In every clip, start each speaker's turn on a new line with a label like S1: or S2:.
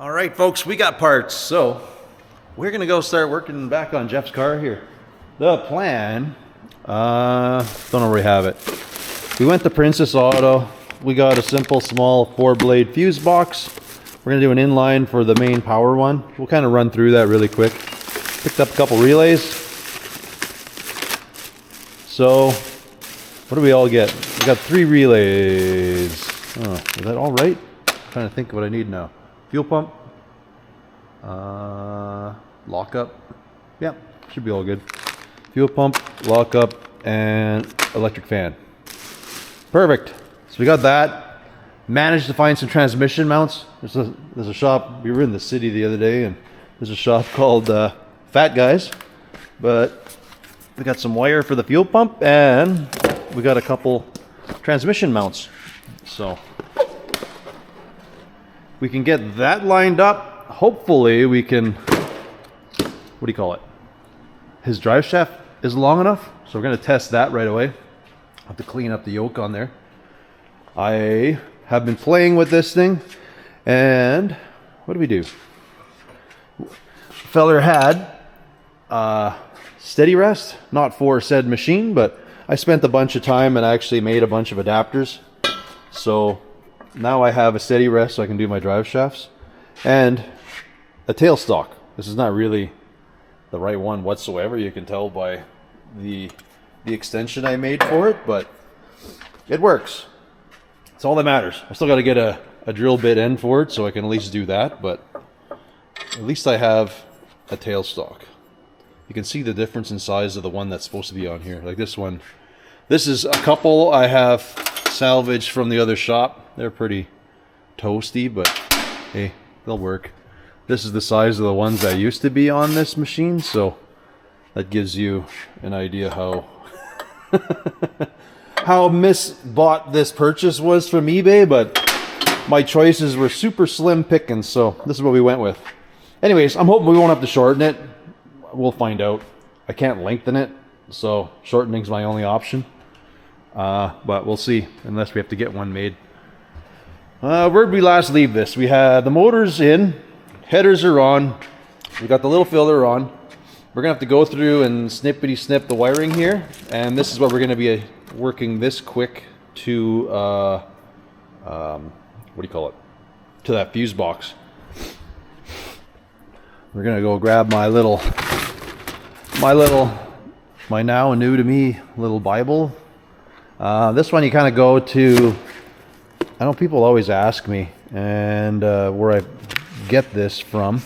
S1: All right, folks, we got parts. So we're gonna go start working back on Jeff's car here. The plan, don't know where we have it. We went to Princess Auto. We got a simple small 4-blade fuse box. We're gonna do an inline for the main power one. We'll kind of run through that really quick. Picked up a couple relays. So what do we all get? We got 3 relays. Oh, is that all right? I'm trying to think of what I need now. Fuel pump, lockup, yeah, should be all good. Fuel pump, lockup, and electric fan. Perfect. So we got that. Managed to find some transmission mounts. There's a shop, we were in the city the other day, and there's a shop called Fat Guys, but we got some wire for the fuel pump, and we got a couple transmission mounts. So we can get that lined up. Hopefully we can, what do you call it? His drive shaft is long enough. So we're gonna test that right away. I'll have to clean up the yoke on there. I have been playing with this thing, and what do we do? Feller had steady rest, not for said machine, but I spent a bunch of time and actually made a bunch of adapters. So now I have a steady rest so I can do my drive shafts, and a tailstock. This is not really the right one whatsoever. You can tell by the extension I made for it, but it works. It's all that matters. I still got to get a drill bit end for it so I can at least do that, but at least I have a tailstock. You can see the difference in size of the one that's supposed to be on here. Like this one. This is a couple I have salvaged from the other shop. They're pretty toasty, but hey, they'll work. This is the size of the ones that used to be on this machine, so that gives you an idea how how misbought this purchase was from eBay, but my choices were super slim pickings, so this is what we went with. Anyways, I'm hoping we won't have to shorten it. We'll find out. I can't lengthen it, so shortening's my only option. But we'll see, unless we have to get one made. Where'd we last leave this? We had the motors in, headers are on, we got the little filler on. We're gonna have to go through and snippety snip the wiring here, and this is what we're gonna be working this quick to, what do you call it? To that fuse box. We're gonna go grab my now and new to me little Bible. This one you kind of go to, I know people always ask me, and where I get this from,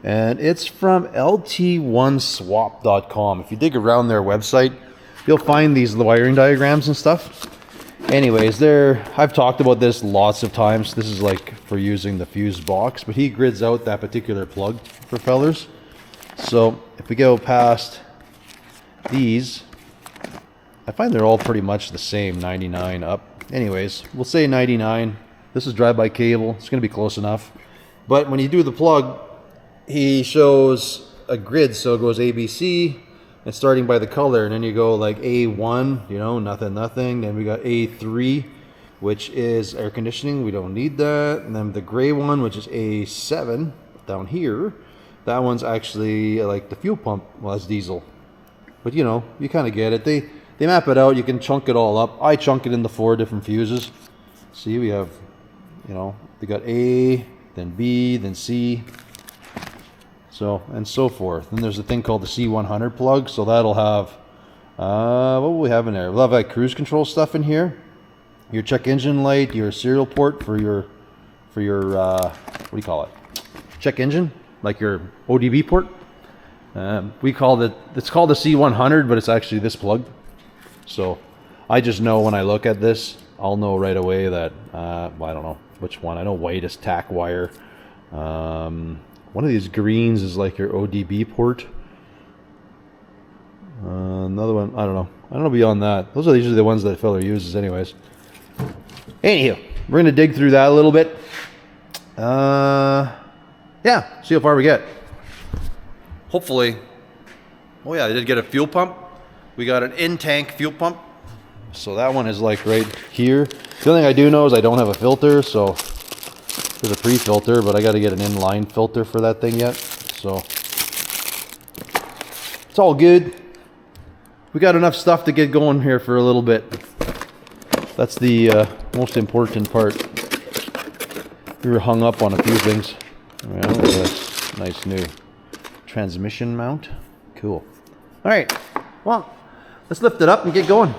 S1: and it's from lt1swap.com. If you dig around their website, you'll find these wiring diagrams and stuff. Anyways, I've talked about this lots of times. This is like for using the fuse box, but he grids out that particular plug for fellers. So if we go past these, I find they're all pretty much the same, 99 up. Anyways, we'll say 99. This is drive-by cable. It's going to be close enough. But when you do the plug, he shows a grid. So it goes ABC, and starting by the color. And then you go like A1, you know, nothing. Then we got A3, which is air conditioning. We don't need that. And then the gray one, which is A7 down here. That one's actually like the fuel pump. Well, that's diesel. But you know, you kind of get it. They map it out. You can chunk it all up. I chunk it into 4 different fuses. See, we have, you know, we got A, then B, then C, so and so forth. Then there's a thing called the C100 plug. So that'll have, what will we have in there? We'll have like cruise control stuff in here. Your check engine light, your serial port for your what do you call it? Check engine, like your ODB port. We call it, it's called the C100, but it's actually this plug. So I just know when I look at this, I'll know right away that, well, I don't know which one. I know white is tack wire. One of these greens is like your ODB port. Another one, I don't know beyond that. Those are usually the ones that fella uses anyways. Anywho, we're going to dig through that a little bit. Yeah, see how far we get. Hopefully, oh yeah, I did get a fuel pump. We got an in-tank fuel pump. So that one is like right here. The only thing I do know is I don't have a filter, so for the pre-filter, but I got to get an inline filter for that thing yet. So it's all good. We got enough stuff to get going here for a little bit. That's the most important part. We were hung up on a few things. Well, look at this nice new transmission mount. Cool. All right, well, let's lift it up and get going.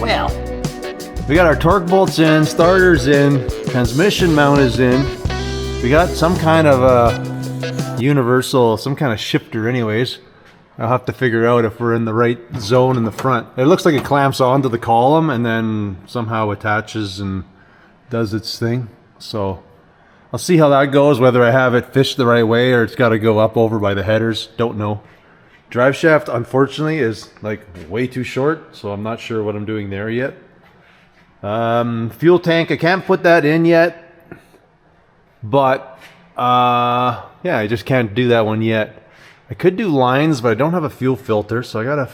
S2: Well,
S1: We got our torque bolts in, starters in, transmission mount is in. We got some kind of a universal, some kind of shifter anyways. I'll have to figure out if we're in the right zone in the front. It looks like it clamps onto the column and then somehow attaches and does its thing. So I'll see how that goes, whether I have it fished the right way or it's got to go up over by the headers. Don't know. Drive shaft, unfortunately, is like way too short, so I'm not sure what I'm doing there yet. Fuel tank, I can't put that in yet, but yeah, I just can't do that one yet. I could do lines, but I don't have a fuel filter, so I gotta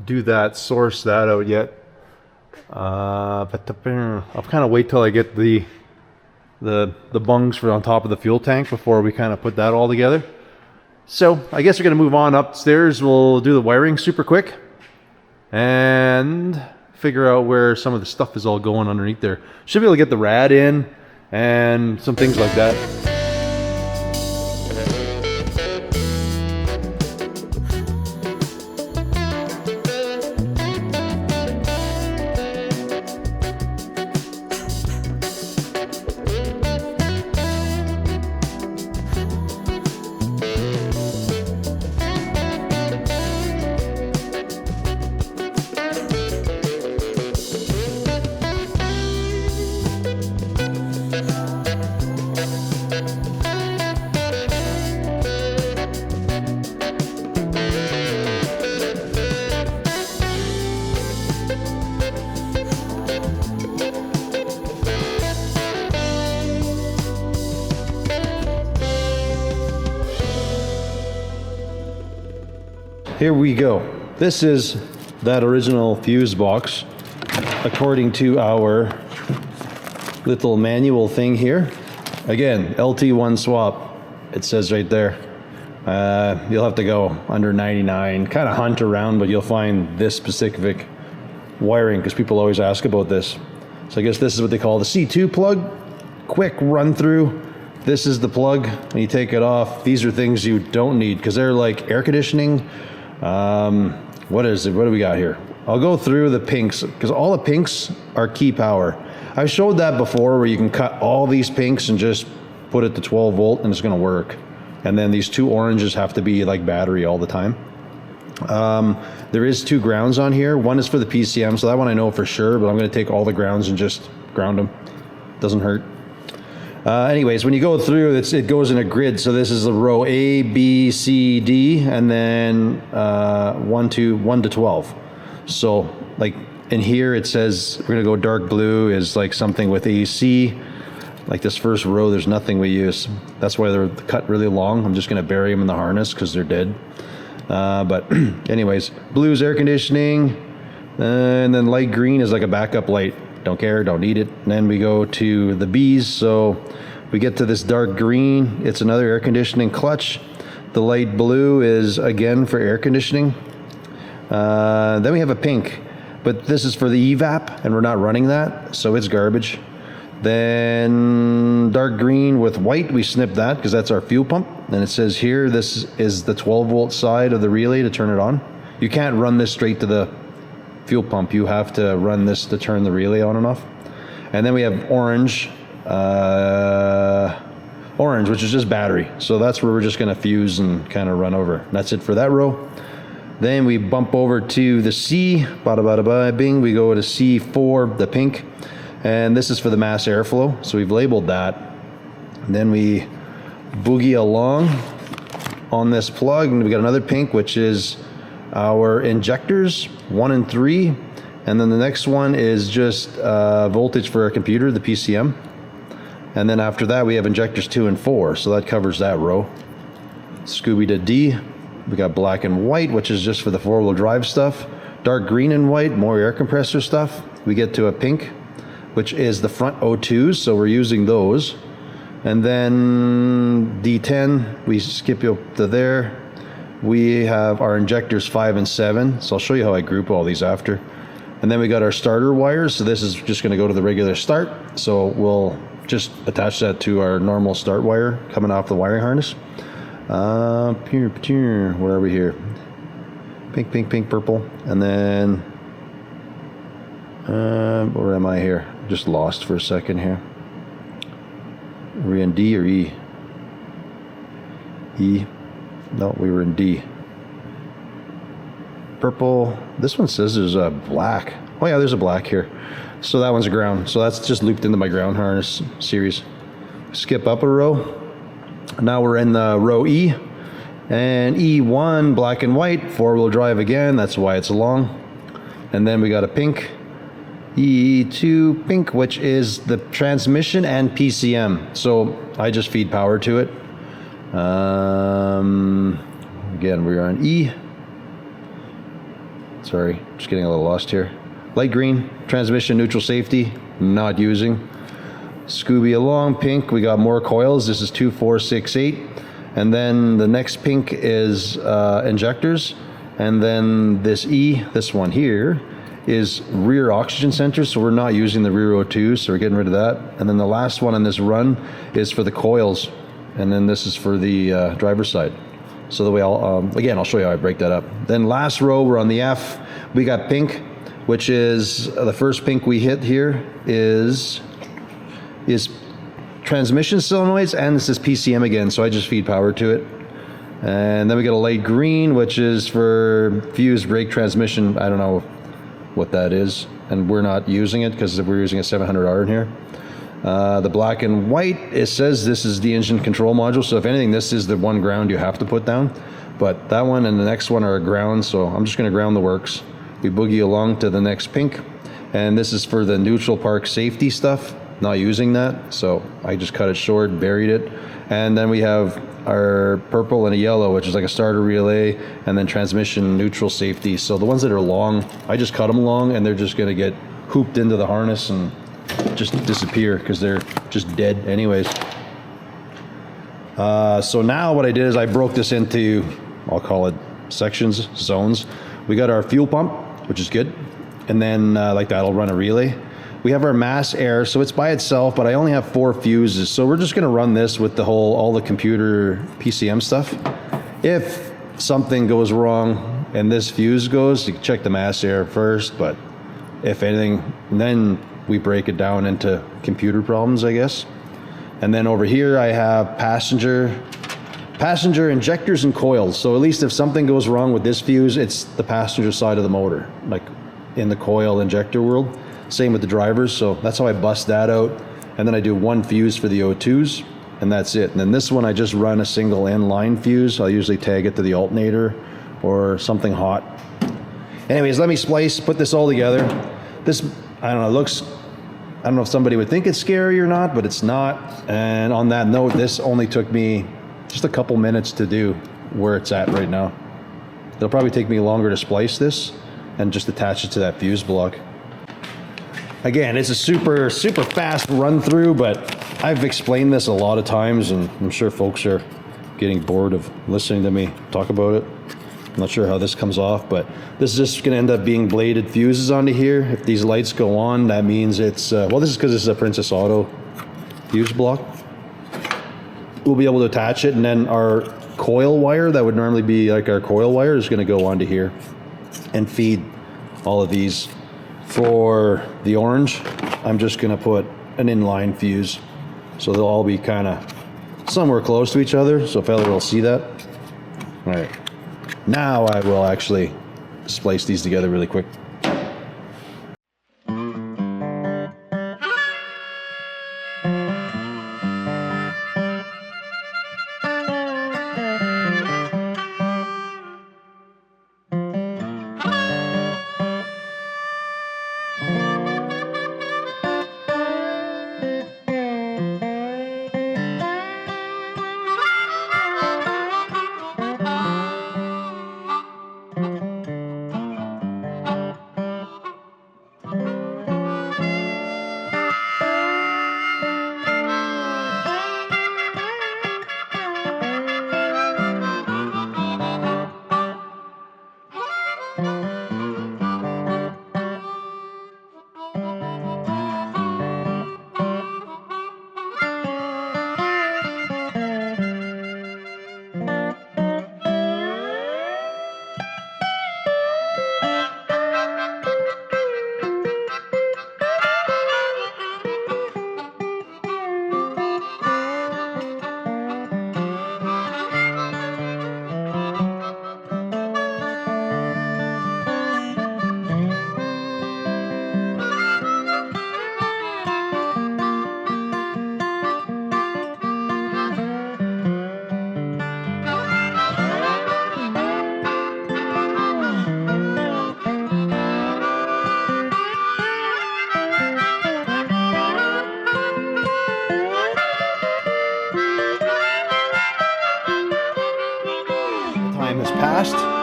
S1: do that, source that out yet. But I'll kind of wait till I get the bungs for on top of the fuel tank before we kind of put that all together. So I guess we're gonna move on upstairs. We'll do the wiring super quick and figure out where some of the stuff is all going underneath there. Should be able to get the rad in and some things like that. Here we go. This is that original fuse box, according to our little manual thing here. Again, LT1 swap, it says right there. You'll have to go under 99, kind of hunt around, but you'll find this specific wiring because people always ask about this. So I guess this is what they call the C2 plug. Quick run through. This is the plug. When you take it off, these are things you don't need because they're like air conditioning. What is it? What do we got here? I'll go through the pinks because all the pinks are key power. I showed that before where you can cut all these pinks and just put it to 12 volt and it's going to work. And then these two oranges have to be like battery all the time. There is two grounds on here. One is for the PCM, so that one I know for sure, but I'm going to take all the grounds and just ground them. Doesn't hurt. Anyways, when you go through, it goes in a grid. So this is the row A, B, C, D, and then 1 to 12. So like in here it says we're gonna go dark blue is like something with AC. Like this first row, there's nothing we use. That's why they're cut really long. I'm just gonna bury them in the harness because they're dead. But anyways, blue's air conditioning, and then light green is like a backup light. Don't care, don't need it. And then we go to the B's. So we get to this dark green. It's another air conditioning clutch. The light blue is again for air conditioning. Then we have a pink, but this is for the evap and we're not running that, so it's garbage. Then dark green with white, we snip that because that's our fuel pump. And it says here, this is the 12 volt side of the relay to turn it on. You can't run this straight to the fuel pump. You have to run this to turn the relay on and off. And then we have orange, which is just battery. So that's where we're just gonna fuse and kind of run over. That's it for that row. Then we bump over to the C, bada bada bada bing. We go to C4, the pink. And this is for the mass airflow. So we've labeled that. And then we boogie along on this plug. And we got another pink, which is our injectors, 1 and 3. And then the next one is just voltage for our computer, the PCM. And then after that, we have injectors 2 and 4. So that covers that row. Scooby to D. We got black and white, which is just for the 4-wheel drive stuff. Dark green and white, more air compressor stuff. We get to a pink, which is the front O2s, so we're using those. And then D10, we skip up to there. We have our injectors 5 and 7, so I'll show you how I group all these after. And then we got our starter wires, so this is just gonna go to the regular start. So we'll just attach that to our normal start wire coming off the wiring harness. Where are we here? Pink, pink, pink, purple. And then, where am I here? Just lost for a second here. Are we in D or E? E. No, we were in D. Purple. This one says there's a black. Oh yeah, there's a black here. So that one's a ground. So that's just looped into my ground harness series. Skip up a row. Now we're in the row E. And E1, black and white, 4-wheel drive again. That's why it's long. And then we got a pink. E2 pink, which is the transmission and PCM. So I just feed power to it. Again, we're on E. Sorry, just getting a little lost here. Light green, transmission, neutral safety, not using. Scooby along, pink, we got more coils. This is 2, 4, 6, 8. And then the next pink is injectors. And then this E, this one here, is rear oxygen sensors, so we're not using the rear O2, so we're getting rid of that. And then the last one on this run is for the coils, and then this is for the driver's side. So the way I'll show you how I break that up. Then last row, we're on the F. We got pink, which is the first pink we hit here is transmission solenoids, and this is PCM again, so I just feed power to it. And then we got a light green, which is for fused brake transmission. I don't know what that is, and we're not using it because we're using a 700R in here. The black and white, it says this is the engine control module, so if anything, this is the one ground you have to put down. But that one and the next one are a ground, so I'm just going to ground the works. We boogie along to the next pink, and this is for the neutral park safety stuff. Not using that, so I just cut it short, buried it. And then we have are purple and a yellow, which is like a starter relay and then transmission neutral safety. So the ones that are long, I just cut them long and they're just going to get hooped into the harness and just disappear because they're just dead anyways. So now what I did is I broke this into, I'll call it sections, zones. We got our fuel pump, which is good. And then like that'll run a relay. We have our mass air, so it's by itself, but I only have 4 fuses. So we're just gonna run this with all the computer PCM stuff. If something goes wrong and this fuse goes, you check the mass air first, but if anything, then we break it down into computer problems, I guess. And then over here I have passenger injectors and coils. So at least if something goes wrong with this fuse, it's the passenger side of the motor, like in the coil injector world. Same with the drivers, so that's how I bust that out. And then I do 1 fuse for the O2s, and that's it. And then this one, I just run a single inline fuse. I'll usually tag it to the alternator or something hot. Anyways, let me put this all together. This, I don't know, I don't know if somebody would think it's scary or not, but it's not. And on that note, this only took me just a couple minutes to do where it's at right now. It'll probably take me longer to splice this and just attach it to that fuse block. Again, it's a super fast run through, but I've explained this a lot of times and I'm sure folks are getting bored of listening to me talk about it. I'm not sure how this comes off, but this is just gonna end up being bladed fuses onto here. If these lights go on, that means it's, well, this is because this is a Princess Auto fuse block. We'll be able to attach it, and then our coil wire that would normally be like our coil wire is gonna go onto here and feed all of these. For the orange, I'm just gonna put an inline fuse. So they'll all be kind of somewhere close to each other, so fella will see that. All right, now I will actually splice these together really quick.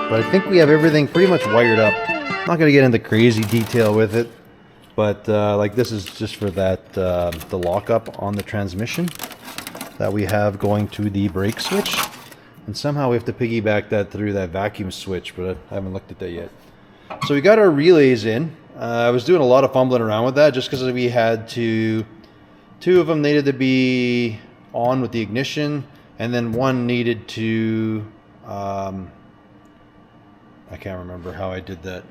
S1: But I think we have everything pretty much wired up. I'm not going to get into crazy detail with it, but like this is just for that the lockup on the transmission that we have going to the brake switch, and somehow we have to piggyback that through that vacuum switch, but I haven't looked at that yet. So we got our relays in. I was doing a lot of fumbling around with that just because we had two of them needed to be on with the ignition, and then one needed to I can't remember how I did that.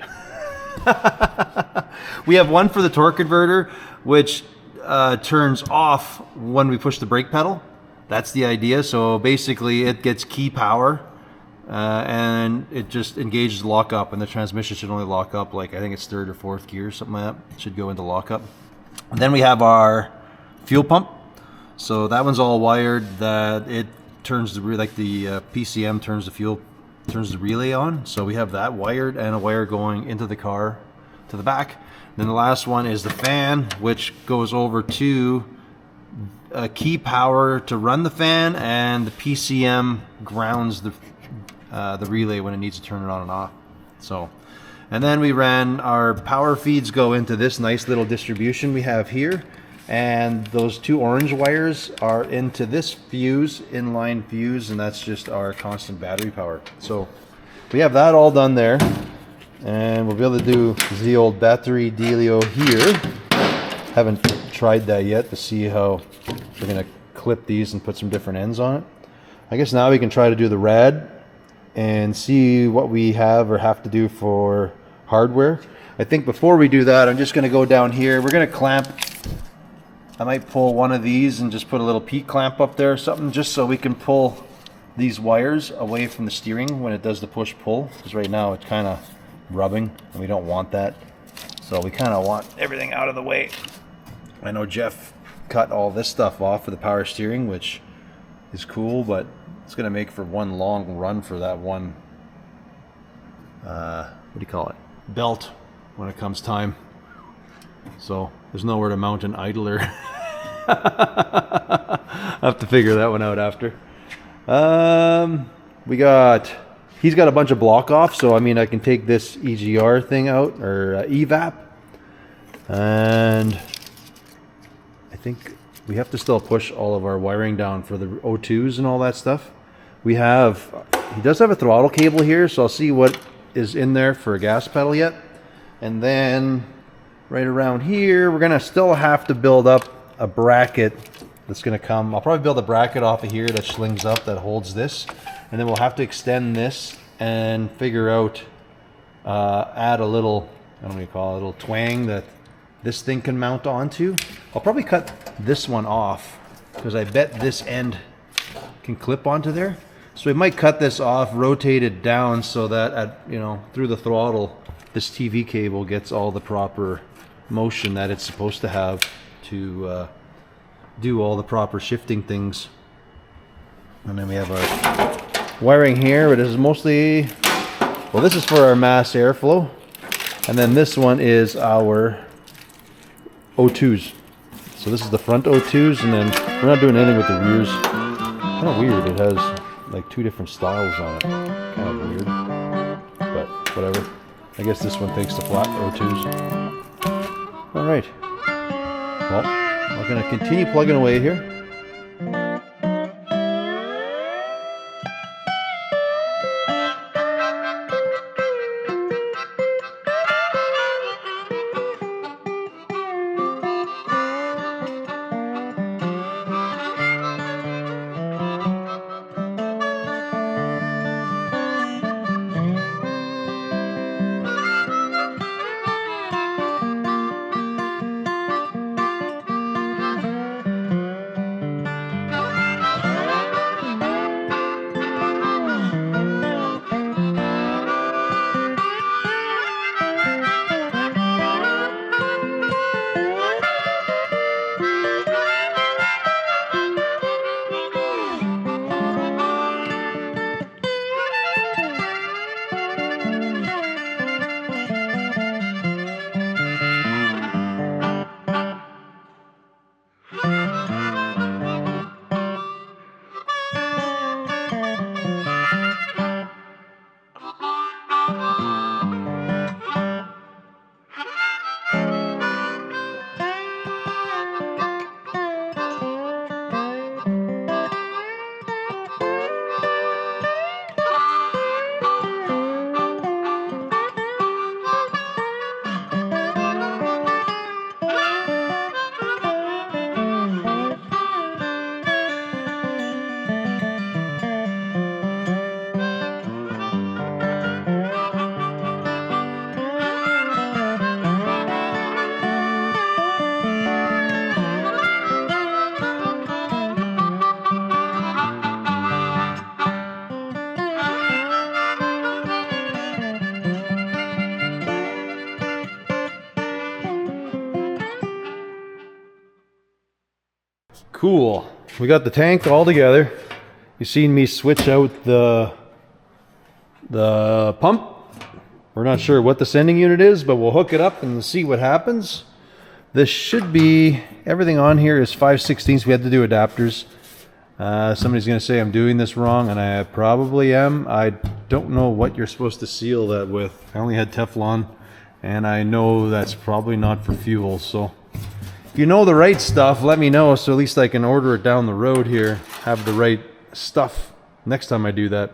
S1: We have one for the torque converter, which turns off when we push the brake pedal. That's the idea. So basically it gets key power and it just engages lockup, and the transmission should only lock up like, I think it's 3rd or 4th gear, something like that. It should go into lockup. And then we have our fuel pump. So that one's all wired, that it turns the, like the PCM turns the relay on. So we have that wired and a wire going into the car to the back. Then the last one is the fan, which goes over to key power to run the fan, and the PCM grounds the relay when it needs to turn it on and off. So, and then we ran our power feeds go into this nice little distribution we have here, and those two orange wires are into this fuse, inline fuse, and that's just our constant battery power. So we have that all done there, and we'll be able to do the old battery dealio here. Haven't tried that yet to see how we're gonna clip these and put some different ends on it. I guess now we can try to do the rad and see what we have or have to do for hardware. I think before we do that, I'm just gonna go down here. We're gonna clamp. I might pull one of these and just put a little P clamp up there or something, just so we can pull these wires away from the steering when it does the push-pull, because right now it's kind of rubbing and we don't want that. So we kind of want everything out of the way. I know Jeff cut all this stuff off for the power steering, which is cool, but it's going to make for one long run for that one, what do you call it, belt when it comes time. So there's nowhere to mount an idler. I'll have to figure that one out after. He's got a bunch of block off, so I mean I can take this EGR thing out, or EVAP, and I think we have to still push all of our wiring down for the O2s and all that stuff. He does have a throttle cable here, so I'll see what is in there for a gas pedal yet. And then right around here, we're gonna still have to build up a bracket that's gonna come. I'll probably build a bracket off of here that slings up, that holds this. And then we'll have to extend this and figure out, add a little, I don't know what you call it, a little twang that this thing can mount onto. I'll probably cut this one off because I bet this end can clip onto there. So we might cut this off, rotate it down so that through the throttle, this TV cable gets all the proper motion that it's supposed to have to do all the proper shifting things. And then we have our wiring here, but this is mostly, well, this is for our mass airflow, and then this one is our O2s. So this is the front O2s, and then we're not doing anything with the rears. Kind of weird, it has like two different styles on it. Kind of weird, but whatever. I guess this one takes the flat O2s. All right. Well, I'm gonna continue plugging away here. Cool. We got the tank all together. You've seen me switch out the pump. We're not sure what the sending unit is, but we'll hook it up and see what happens. This should be, everything on here is 5/16. We had to do adapters. Somebody's going to say I'm doing this wrong, and I probably am. I don't know what you're supposed to seal that with. I only had Teflon, and I know that's probably not for fuel. So if you know the right stuff, let me know, so at least I can order it down the road here, have the right stuff next time I do that.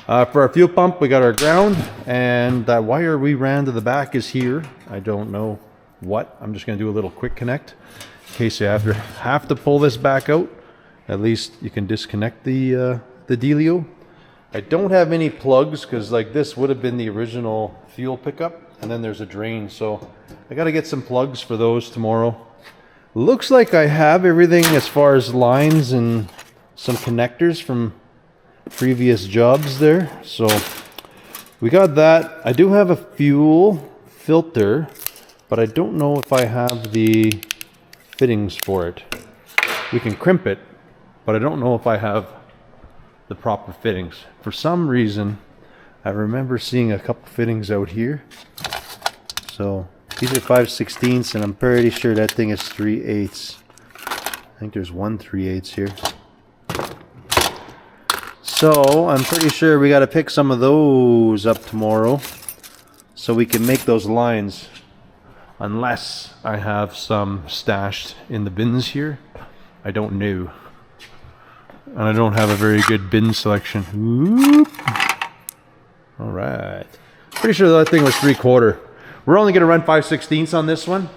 S1: For our fuel pump, we got our ground, and that wire we ran to the back is here. I don't know what. I'm just going to do a little quick connect in case you have to pull this back out. At least you can disconnect the dealio. I don't have any plugs because like this would have been the original fuel pickup, and then there's a drain, so I got to get some plugs for those tomorrow. Looks like I have everything as far as lines and some connectors from previous jobs there, so we got that. I do have a fuel filter, but I don't know if I have the fittings for it. We can crimp it, but I don't know if I have the proper fittings. For some reason, I remember seeing a couple fittings out here. So these are 5/16, and I'm pretty sure that thing is 3/8. I think there's 1 3/8 here. So I'm pretty sure we got to pick some of those up tomorrow so we can make those lines, unless I have some stashed in the bins here. I don't know, and I don't have a very good bin selection. Whoop. All right, pretty sure that thing was 3/4. We're only going to run 5/16 on this one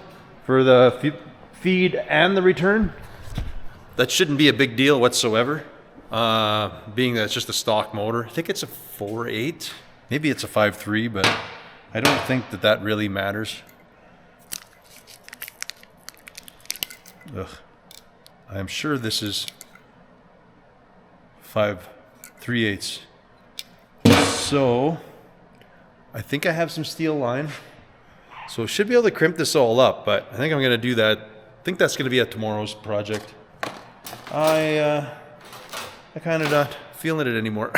S1: for the feed and the return. That shouldn't be a big deal whatsoever. Being that it's just a stock motor. I think it's a 4/8. Maybe it's a 5/3, but I don't think that really matters. Ugh. I'm sure this is 5/3/8. So I think I have some steel line. So I should be able to crimp this all up, but I think I'm going to do that. I think that's going to be at tomorrow's project. I kind of not feeling it anymore.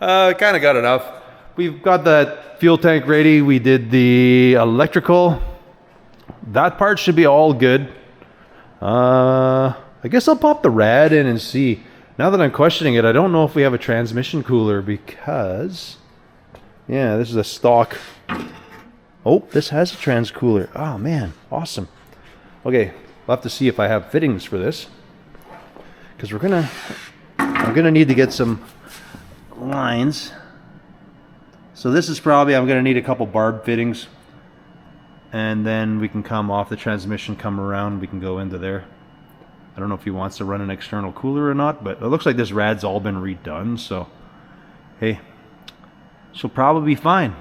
S1: I kind of got enough. We've got that fuel tank ready. We did the electrical. That part should be all good. I guess I'll pop the rad in and see. Now that I'm questioning it, I don't know if we have a transmission cooler because, yeah, this is a stock. Oh, this has a trans cooler. Oh man, awesome. Okay, we'll have to see if I have fittings for this, because I'm gonna need to get some lines. So this is probably, I'm gonna need a couple barb fittings, and then we can come off the transmission, come around, we can go into there. I don't know if he wants to run an external cooler or not, but it looks like this rad's all been redone, so hey, she'll probably be fine.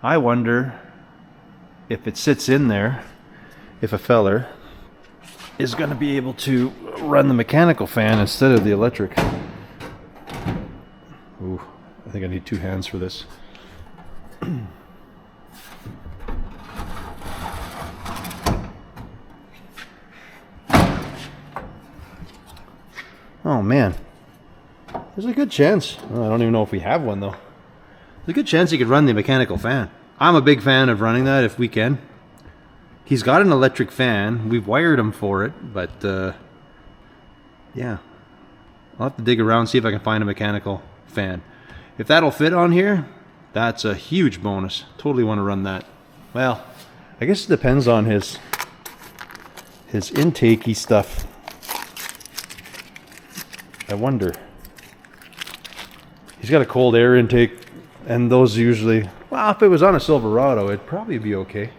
S1: I wonder if it sits in there, if a feller is going to be able to run the mechanical fan instead of the electric. Ooh, I think I need 2 hands for this. Oh man, there's a good chance. Well, I don't even know if we have one though. There's a good chance you could run the mechanical fan. I'm a big fan of running that if we can. He's got an electric fan. We've wired him for it, but yeah. I'll have to dig around, see if I can find a mechanical fan. If that'll fit on here, that's a huge bonus. Totally want to run that. Well, I guess it depends on his intakey stuff. I wonder. He's got a cold air intake, and those usually, well, if it was on a Silverado, it'd probably be okay.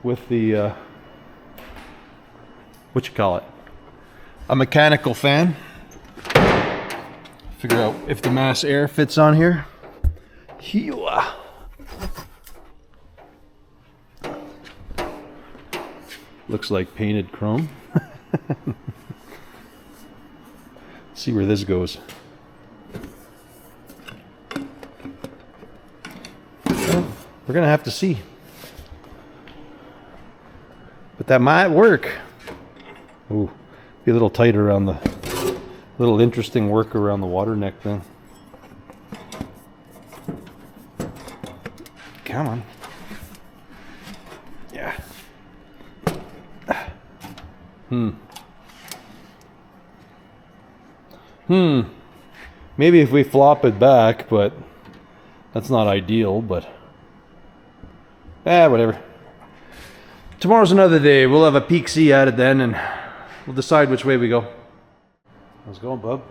S1: With the, what you call it? A mechanical fan. Figure out if the mass air fits on here. Hewa. Looks like painted chrome. See where this goes. Well, we're gonna have to see. But that might work. Ooh, be a little tight around the, little interesting work around the water neck then. Come on. Yeah. Maybe if we flop it back, but that's not ideal, but whatever. Tomorrow's another day. We'll have a peek see at it then, and we'll decide which way we go. How's it going, bub?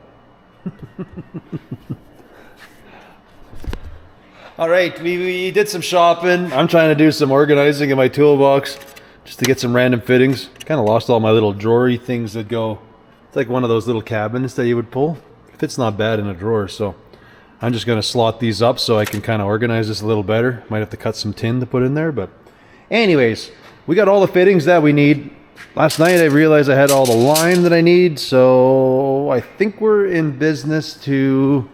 S1: All right, we did some shopping. I'm trying to do some organizing in my toolbox just to get some random fittings. Kind of lost all my little drawery things that go. It's like one of those little cabinets that you would pull. It fits not bad in a drawer, so I'm just going to slot these up so I can kind of organize this a little better. Might have to cut some tin to put in there, but anyways, we got all the fittings that we need. Last night I realized I had all the line that I need, so I think we're in business to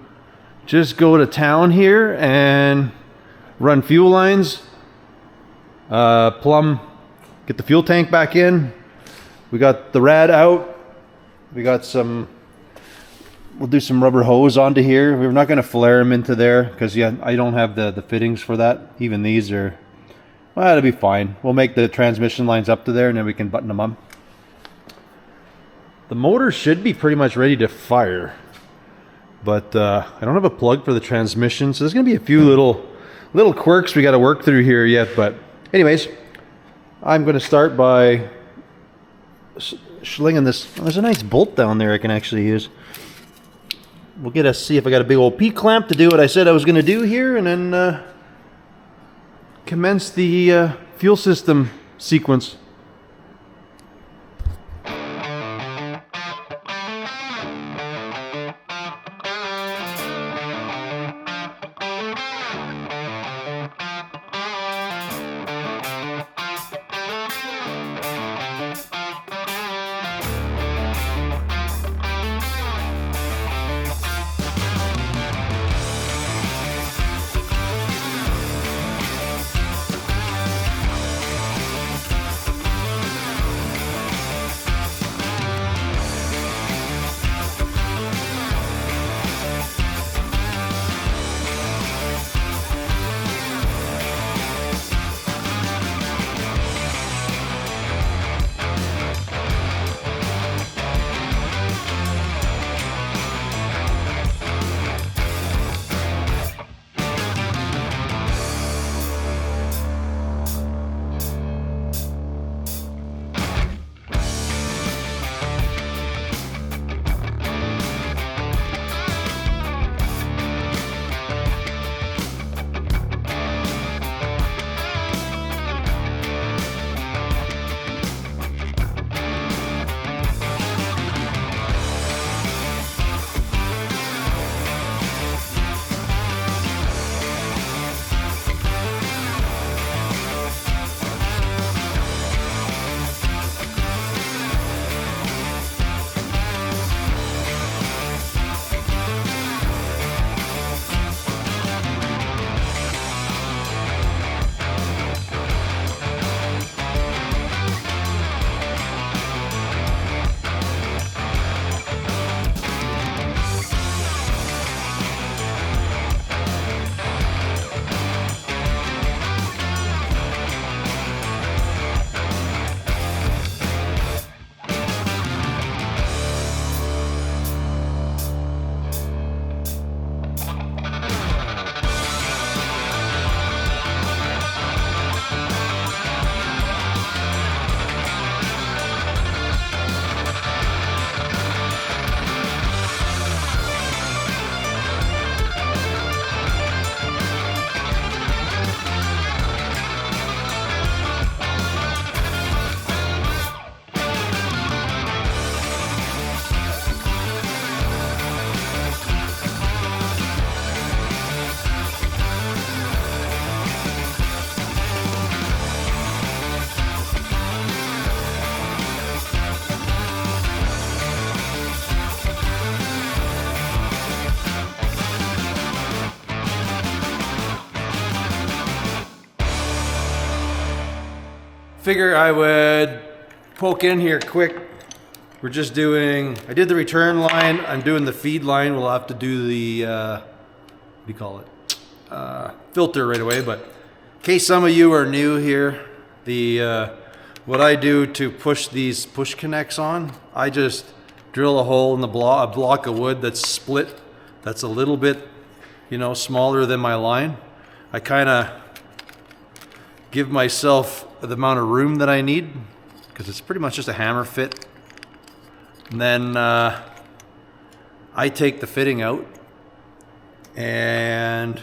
S1: just go to town here and run fuel lines, plumb, get the fuel tank back in. We got the rad out. We got some, we'll do some rubber hose onto here. We're not going to flare them into there because I don't have the fittings for that. Even these are, well, it'll be fine. We'll make the transmission lines up to there and then we can button them up. The motor should be pretty much ready to fire, but I don't have a plug for the transmission, so there's going to be a few little quirks we got to work through here yet. But anyways, I'm going to start by slinging this. Oh, there's a nice bolt down there I can actually use. We'll see if I got a big old P-clamp to do what I said I was going to do here, and then commence the fuel system sequence. Figure I would poke in here quick. We're just doing, I did the return line, I'm doing the feed line. We'll have to do the, what do you call it? Filter right away, but in case some of you are new here, The what I do to push these push connects on, I just drill a hole in the block, a block of wood that's split, that's a little bit, you know, smaller than my line. I kind of give myself the amount of room that I need, because it's pretty much just a hammer fit. And then I take the fitting out and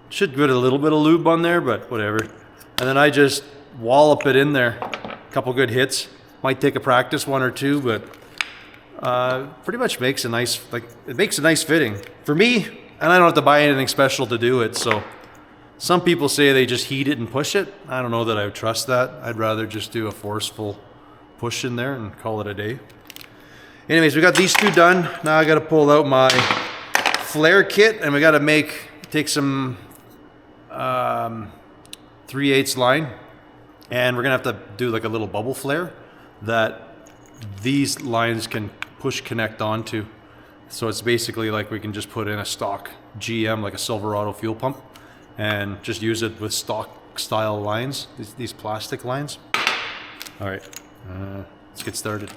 S1: should get a little bit of lube on there, but whatever. And then I just wallop it in there. A couple good hits. Might take a practice one or two, but pretty much makes a nice, it makes a nice fitting for me. And I don't have to buy anything special to do it. So some people say they just heat it and push it. I don't know that I would trust that. I'd rather just do a forceful push in there and call it a day. Anyways, we got these two done. Now I got to pull out my flare kit, and we got to take some 3/8 line, and we're gonna have to do like a little bubble flare that these lines can push connect onto. So it's basically like we can just put in a stock GM, like a Silverado fuel pump, and just use it with stock style lines, these plastic lines. All right, let's get started.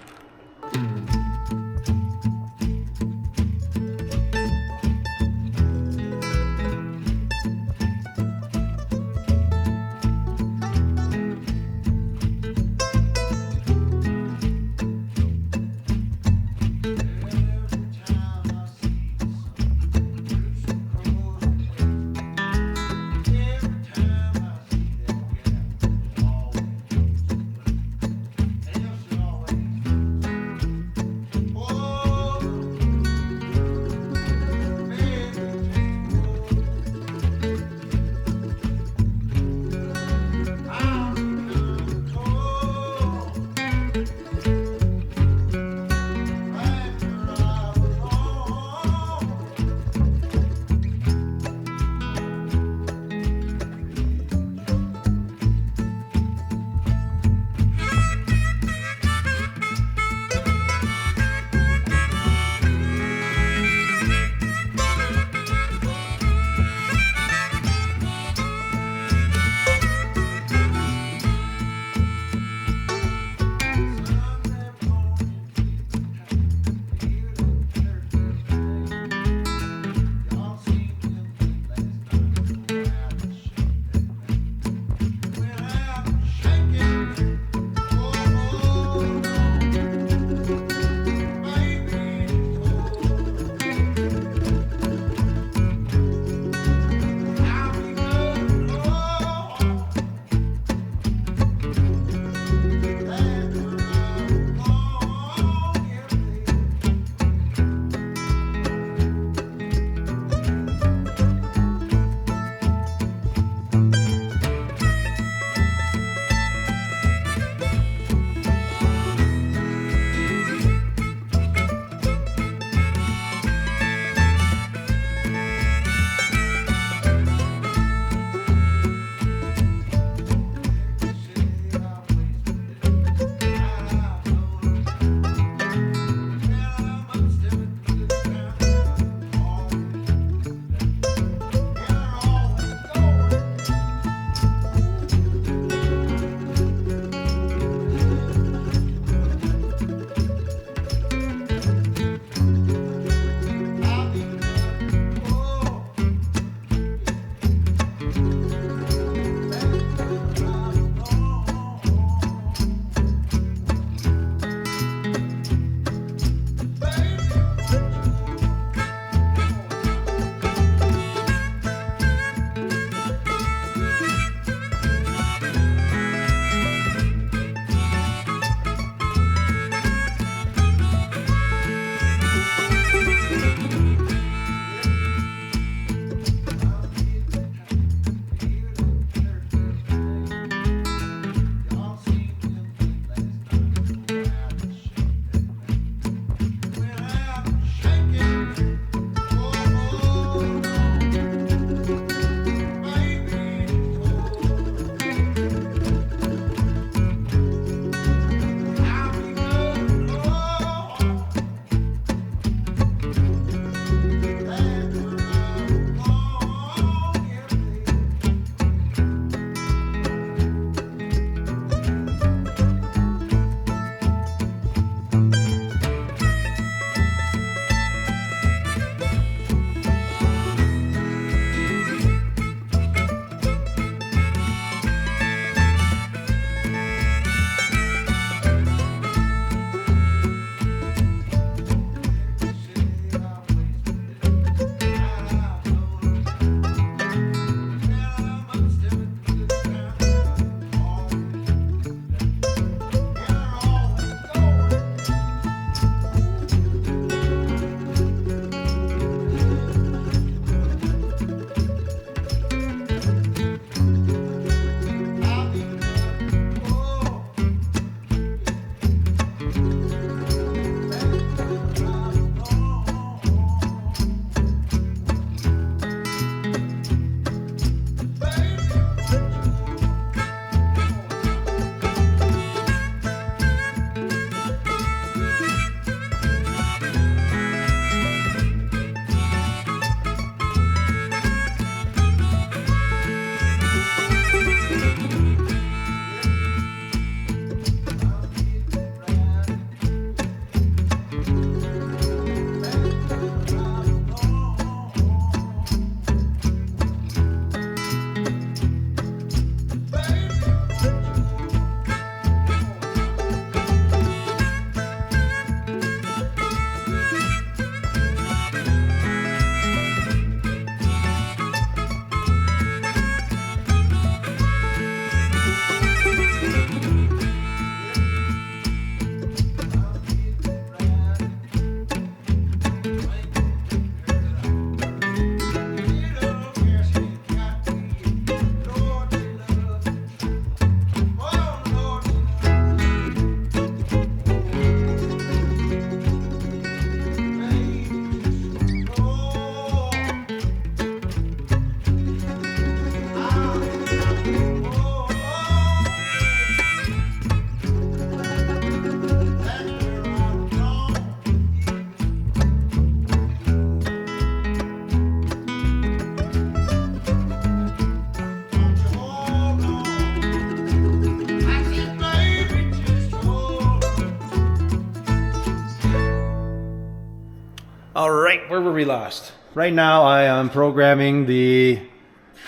S1: right, where were we last? Right now I am programming the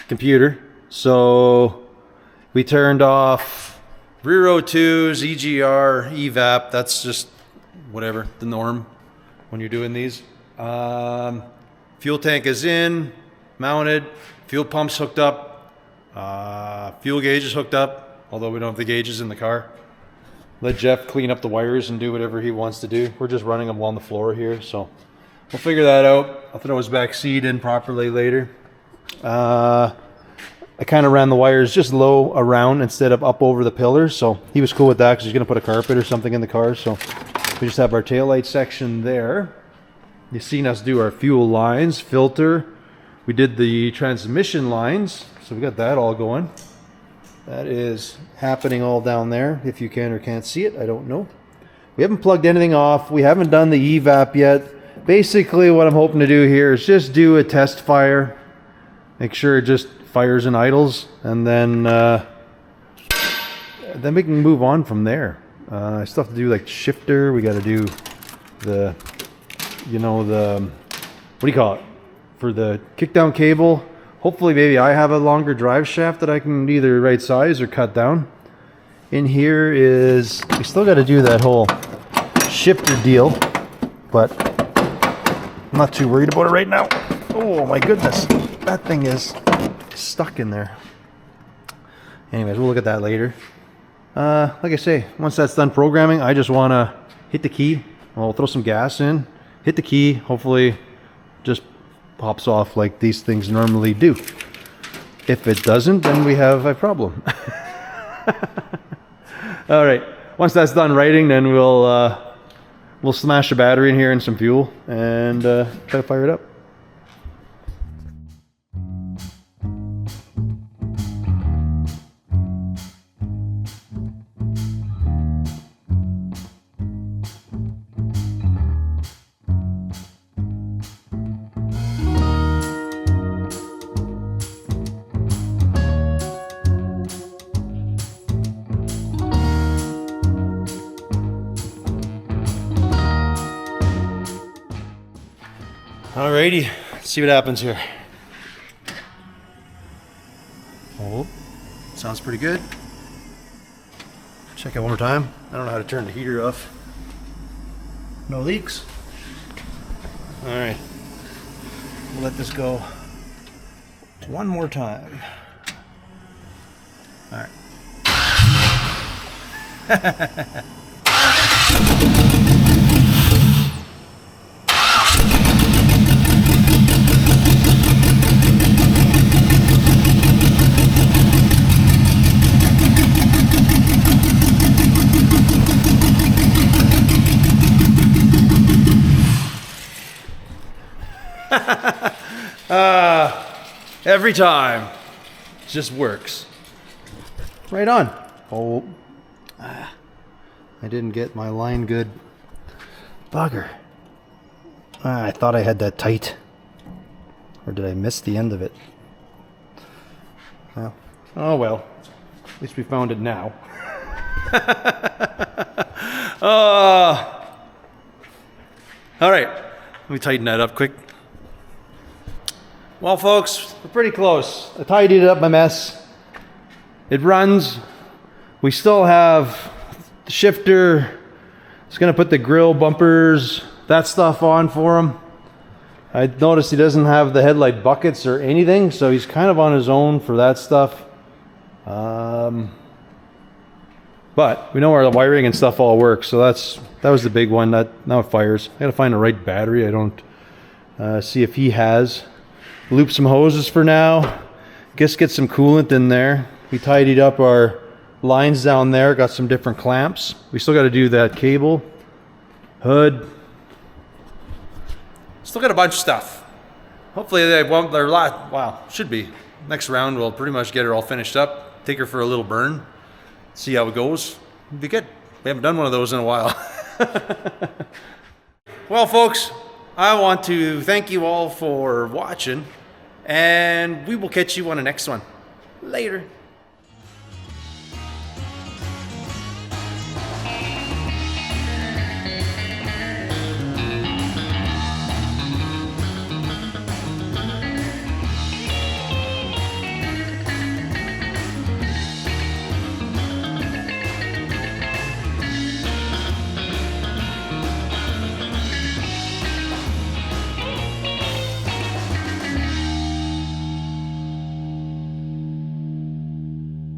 S1: computer. So we turned off rear O2s, EGR, evap. That's just whatever, the norm when you're doing these. Fuel tank is in, mounted, fuel pump's hooked up, fuel gauge is hooked up, although we don't have the gauges in the car. Let Jeff clean up the wires and do whatever he wants to do. We're just running them along the floor here, so we'll figure that out. I'll throw his back seat in properly later. I kind of ran the wires just low around instead of up over the pillars, so he was cool with that because he's going to put a carpet or something in the car. So we just have our taillight section there. You've seen us do our fuel lines, filter. We did the transmission lines, so we got that all going. That is happening all down there. If you can or can't see it, I don't know. We haven't plugged anything off. We haven't done the evap yet. Basically what I'm hoping to do here is just do a test fire. Make sure it just fires and idles, and then we can move on from there. I still have to do like shifter. We got to do the, you know, the, what do you call it, for the kickdown cable. Hopefully maybe I have a longer drive shaft that I can either right size or cut down. In here is, we still got to do that whole shifter deal, but I'm not too worried about it right now. Oh my goodness, that thing is stuck in there. Anyways, we'll look at that later. Like I say, once that's done programming, I just want to hit the key. I'll throw some gas in, hit the key, hopefully just pops off like these things normally do. If it doesn't, then we have a problem. All right, once that's done writing, then we'll smash the battery in here and some fuel and try to fire it up. Alrighty, let's see what happens here. Oh, sounds pretty good. Check it one more time. I don't know how to turn the heater off. No leaks. Alright, we'll let this go one more time. Alright. Every time. It just works. Right on. Oh. I didn't get my line good. Bugger. I thought I had that tight. Or did I miss the end of it? Well. Oh well. At least we found it now. Alright. Let me tighten that up quick. Well, folks, we're pretty close. I tidied up my mess. It runs. We still have the shifter. It's going to put the grill bumpers, that stuff on for him. I noticed he doesn't have the headlight buckets or anything, so he's kind of on his own for that stuff. But we know where the wiring and stuff all works, so that was the big one. Now it fires. I got to find the right battery. I don't see if he has. Loop some hoses for now. Guess get some coolant in there. We tidied up our lines down there. Got some different clamps. We still got to do that cable, hood. Still got a bunch of stuff. Hopefully they won't. They're a lot. Wow, should be. Next round we'll pretty much get her all finished up. Take her for a little burn. See how it goes. It'd be good. We haven't done one of those in a while. Well, folks, I want to thank you all for watching, and we will catch you on the next one. Later.